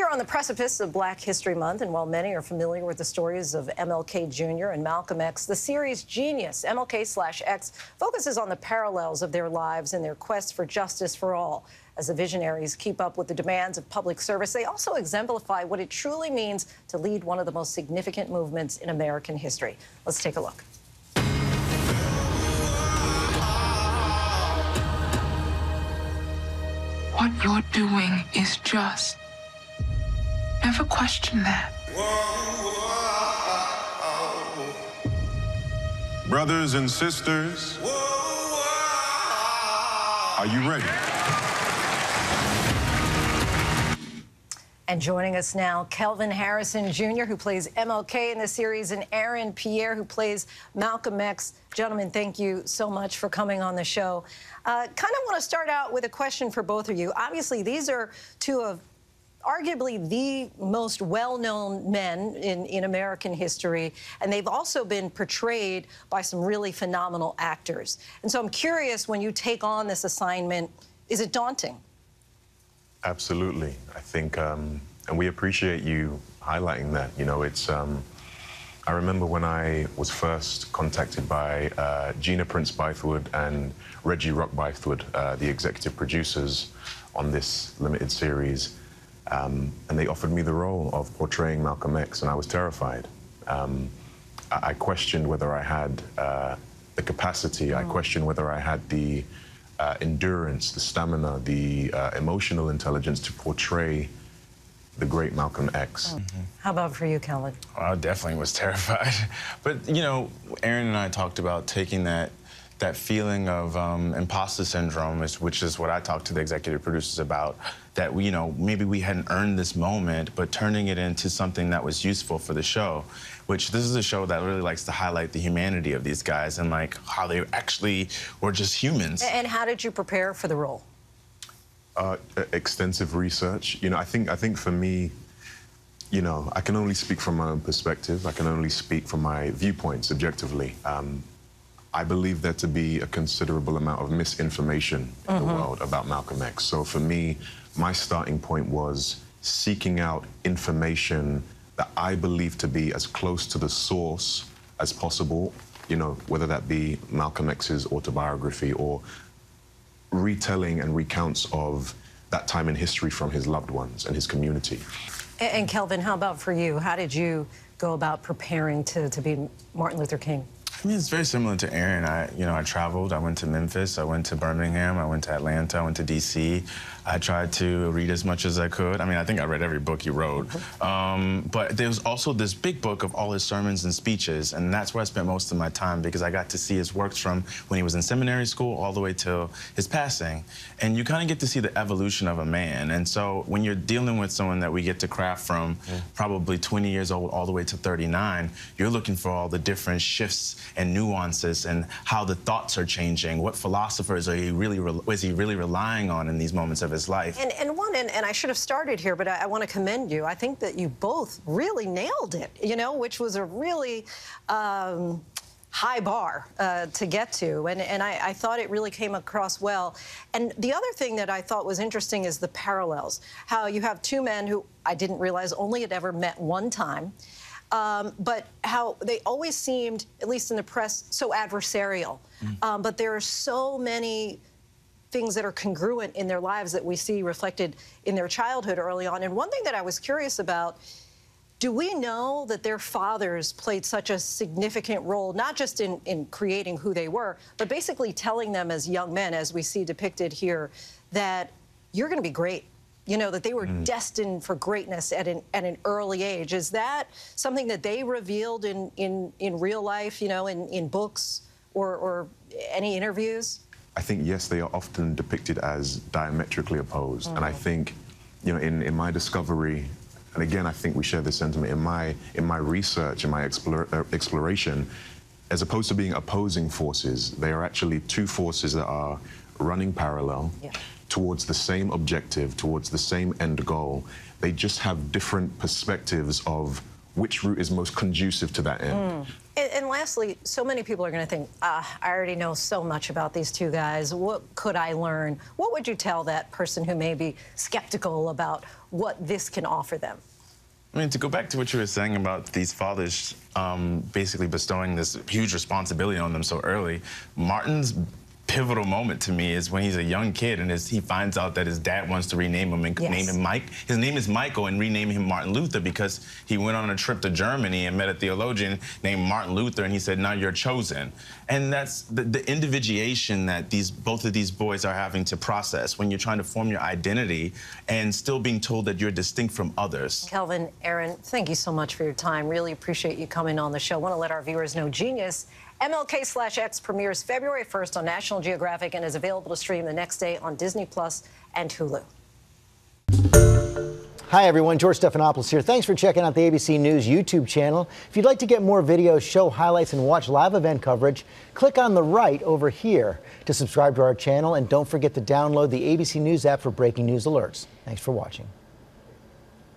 We are on the precipice of Black History Month, and while many are familiar with the stories of MLK Jr. and Malcolm X, the series Genius, MLK/X, focuses on the parallels of their lives and their quest for justice for all. As the visionaries keep up with the demands of public service, they also exemplify what it truly means to lead one of the most significant movements in American history. Let's take a look. What you're doing is just. Never question that. Brothers and sisters, are you ready? And joining us now, Kelvin Harrison Jr., who plays MLK in the series, and Pierre, who plays Malcolm X. Gentlemen, thank you so much for coming on the show. Kind of want to start out with a question for both of you. Obviously, these are two of arguably the most well-known men in American history, and they've also been portrayed by some really phenomenal actors. And so I'm curious, when you take on this assignment, is it daunting? Absolutely. I think, and we appreciate you highlighting that. You know, it's, I remember when I was first contacted by Gina Prince Bythewood and Reggie Rock Bythewood, the executive producers on this limited series, and they offered me the role of portraying Malcolm X, and I was terrified. I questioned whether I had the capacity. I questioned whether I had the endurance, the stamina, the emotional intelligence to portray the great Malcolm X. How about for you, Kelvin? Well, I definitely was terrified. But, you know, Aaron and I talked about taking that feeling of imposter syndrome, which is what I talked to the executive producers about, that we, you know, maybe we hadn't earned this moment, but turning it into something that was useful for the show, which this is a show that really likes to highlight the humanity of these guys and, like, how they actually were just humans. And how did you prepare for the role? Extensive research. You know, I think for me, you know, I can only speak from my own perspective. I can only speak from my viewpoints objectively. I believe there to be a considerable amount of misinformation in the world about Malcolm X. So for me, my starting point was seeking out information that I believe to be as close to the source as possible, you know, whether that be Malcolm X's autobiography or retelling and recounts of that time in history from his loved ones and his community. And Kelvin, how about for you? How did you go about preparing to be Martin Luther King? I mean, it's very similar to Aaron. I traveled. I went to Memphis. I went to Birmingham. I went to Atlanta. I went to D.C. I tried to read as much as I could. I mean, I think I read every book he wrote. But there was also this big book of all his sermons and speeches, and that's where I spent most of my time because I got to see his works from when he was in seminary school all the way till his passing. And you kind of get to see the evolution of a man. And so when you're dealing with someone that we get to craft from probably 20 years old all the way to 39, you're looking for all the different shifts and nuances and how the thoughts are changing. What philosophers is he really relying on in these moments of his life? And I should have started here, but I want to commend you. I think that you both really nailed it, you know, which was a really high bar to get to, and I thought it really came across well. And the other thing that I thought was interesting is the parallels, how you have two men who I didn't realize only had ever met one time, but how they always seemed, at least in the press, so adversarial. But there are so many things that are congruent in their lives that we see reflected in their childhood early on. And one thing that I was curious about, do we know that their fathers played such a significant role, not just in creating who they were, but basically telling them as young men, as we see depicted here, that you're going to be great? You know, that they were destined for greatness at an early age. Is that something that they revealed in real life, you know, in books or any interviews? I think, yes, they are often depicted as diametrically opposed. And I think, you know, in my discovery, and again, I think we share this sentiment, in my research, in my exploration, as opposed to being opposing forces, they are actually two forces that are running parallel towards the same objective, towards the same end goal. They just have different perspectives of which route is most conducive to that end. And lastly, so many people are going to think, I already know so much about these two guys. What could I learn? What would you tell that person who may be skeptical about what this can offer them? I mean, to go back to what you were saying about these fathers basically bestowing this huge responsibility on them so early, Martin's pivotal moment to me is when he's a young kid and he finds out that his dad wants to rename him and name him Mike. His name is Michael and rename him Martin Luther because he went on a trip to Germany and met a theologian named Martin Luther, and he said, now you're chosen. And that's the individuation that both of these boys are having to process when you're trying to form your identity and still being told that you're distinct from others. Kelvin, Aaron, thank you so much for your time. Really appreciate you coming on the show. I want to let our viewers know Genius MLK/X premieres February 1st on National Geographic and is available to stream the next day on Disney Plus and Hulu. Hi, everyone. George Stephanopoulos here. Thanks for checking out the ABC News YouTube channel. If you'd like to get more videos, show highlights, and watch live event coverage, click on the right over here to subscribe to our channel. And don't forget to download the ABC News app for breaking news alerts. Thanks for watching.